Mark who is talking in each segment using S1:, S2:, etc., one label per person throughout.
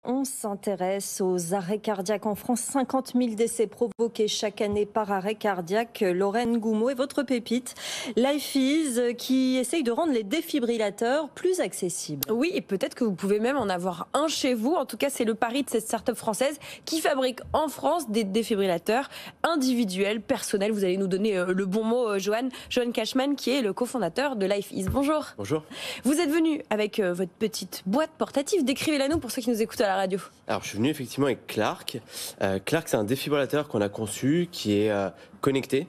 S1: On s'intéresse aux arrêts cardiaques en France. 50 000 décès provoqués chaque année par arrêt cardiaque. Lorraine Goumeau est votre pépite. LifeEase qui essaye de rendre les défibrillateurs plus accessibles.
S2: Oui, et peut-être que vous pouvez même en avoir un chez vous. En tout cas, c'est le pari de cette start-up française qui fabrique en France des défibrillateurs individuels, personnels. Vous allez nous donner le bon mot, Johan Cashman, qui est le cofondateur de LifeEase. Bonjour.
S3: Bonjour.
S2: Vous êtes venu avec votre petite boîte portative. Décrivez-la nous pour ceux qui nous écoutent à la radio.
S3: Alors, je suis venu effectivement avec Clark. Clark, c'est un défibrillateur qu'on a conçu qui est connecté,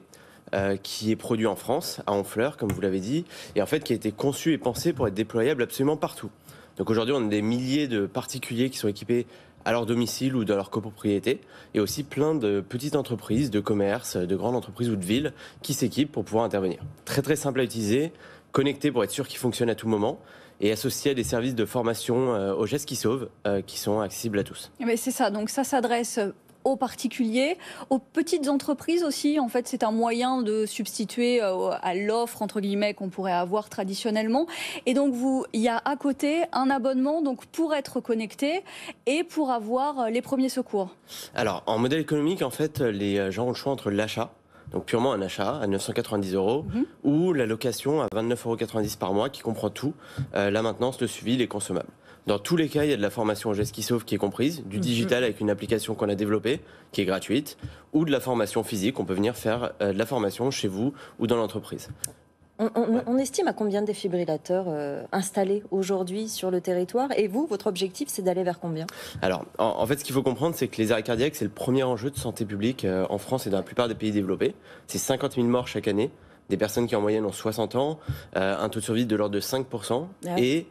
S3: qui est produit en France, à Honfleur, comme vous l'avez dit, et en fait qui a été conçu et pensé pour être déployable absolument partout. Donc aujourd'hui, on a des milliers de particuliers qui sont équipés à leur domicile ou dans leur copropriété, et aussi plein de petites entreprises, de commerces, de grandes entreprises ou de villes qui s'équipent pour pouvoir intervenir. Très très simple à utiliser, connecté pour être sûr qu'il fonctionne à tout moment, et associé à des services de formation aux gestes qui sauvent, qui sont accessibles à tous.
S4: Mais c'est ça, donc ça s'adresse aux particuliers, aux petites entreprises aussi. En fait, c'est un moyen de substituer à l'offre, entre guillemets, qu'on pourrait avoir traditionnellement. Et donc, il y a à côté un abonnement donc, pour être connecté et pour avoir les premiers secours.
S3: Alors, en modèle économique, en fait, les gens ont le choix entre l'achat, donc purement un achat à 990 €, ou la location à 29,90 € par mois, qui comprend tout, la maintenance, le suivi, les consommables. Dans tous les cas, il y a de la formation au geste qui sauve qui est comprise, du digital avec une application qu'on a développée, qui est gratuite, ou de la formation physique. On peut venir faire de la formation chez vous ou dans l'entreprise.
S1: On estime à combien de défibrillateurs installés aujourd'hui sur le territoire? Et vous, votre objectif, c'est d'aller vers combien?
S3: Alors, en fait, ce qu'il faut comprendre, c'est que les arrêts cardiaques, c'est le premier enjeu de santé publique en France et dans la plupart des pays développés. C'est 50 000 morts chaque année, des personnes qui en moyenne ont 60 ans, un taux de survie de l'ordre de 5%. Et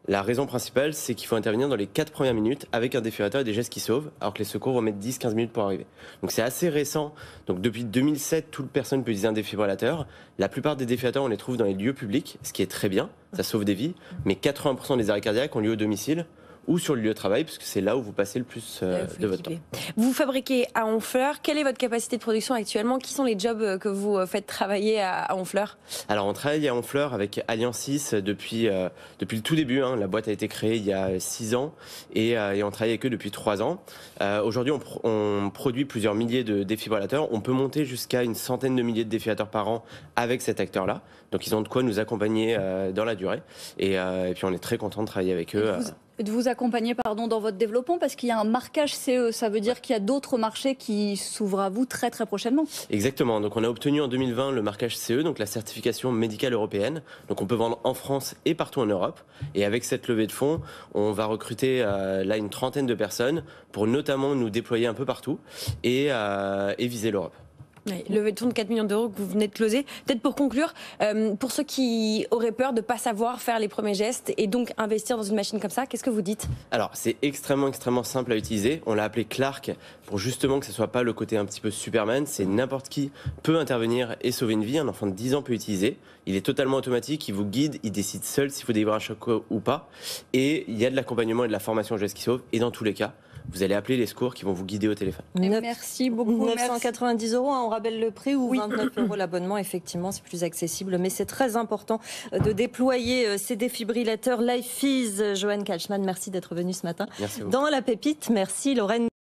S3: la raison principale, c'est qu'il faut intervenir dans les 4 premières minutes avec un défibrillateur et des gestes qui sauvent, alors que les secours vont mettre 10-15 minutes pour arriver. Donc c'est assez récent. Donc depuis 2007, toute personne peut utiliser un défibrillateur. La plupart des défibrillateurs, on les trouve dans les lieux publics, ce qui est très bien, ça sauve des vies. Mais 80% des arrêts cardiaques ont lieu au domicile ou sur le lieu de travail, parce que c'est là où vous passez le plus de votre temps.
S2: Vous fabriquez à Honfleur. Quelle est votre capacité de production actuellement? Qui sont les jobs que vous faites travailler à Honfleur?
S3: Alors, on travaille à Honfleur avec Alliancis depuis le tout début. La boîte a été créée il y a 6 ans et on travaille avec eux depuis 3 ans. Aujourd'hui, on produit plusieurs milliers de défibrillateurs. On peut monter jusqu'à une centaine de milliers de défibrillateurs par an avec cet acteur-là. Donc, ils ont de quoi nous accompagner dans la durée. Et puis, on est très content de travailler avec eux.
S4: De vous accompagner dans votre développement, parce qu'il y a un marquage CE. Ça veut dire qu'il y a d'autres marchés qui s'ouvrent à vous très très prochainement.
S3: Exactement. Donc on a obtenu en 2020 le marquage CE, donc la certification médicale européenne. Donc on peut vendre en France et partout en Europe. Et avec cette levée de fonds, on va recruter là une trentaine de personnes pour notamment nous déployer un peu partout et viser l'Europe.
S2: Oui, levée de fonds de 4 millions d'euros que vous venez de closer. Peut-être pour conclure, pour ceux qui auraient peur de ne pas savoir faire les premiers gestes et donc investir dans une machine comme ça, qu'est-ce que vous dites? Alors,
S3: c'est extrêmement simple à utiliser. On l'a appelé Clark pour justement que ce ne soit pas le côté un petit peu Superman. C'est n'importe qui peut intervenir et sauver une vie. Un enfant de 10 ans peut utiliser. Il est totalement automatique, il vous guide, il décide seul s'il faut délivrer un choc ou pas. Et il y a de l'accompagnement et de la formation au geste qui sauve. Et dans tous les cas, vous allez appeler les secours qui vont vous guider au téléphone.
S4: Merci beaucoup.
S1: 990 €, on rappelle le prix, ou 29 € l'abonnement. Effectivement, c'est plus accessible, mais c'est très important de déployer ces défibrillateurs. LifeEase, Johan Cashman, merci d'être venu ce matin dans La Pépite. Merci Lorraine.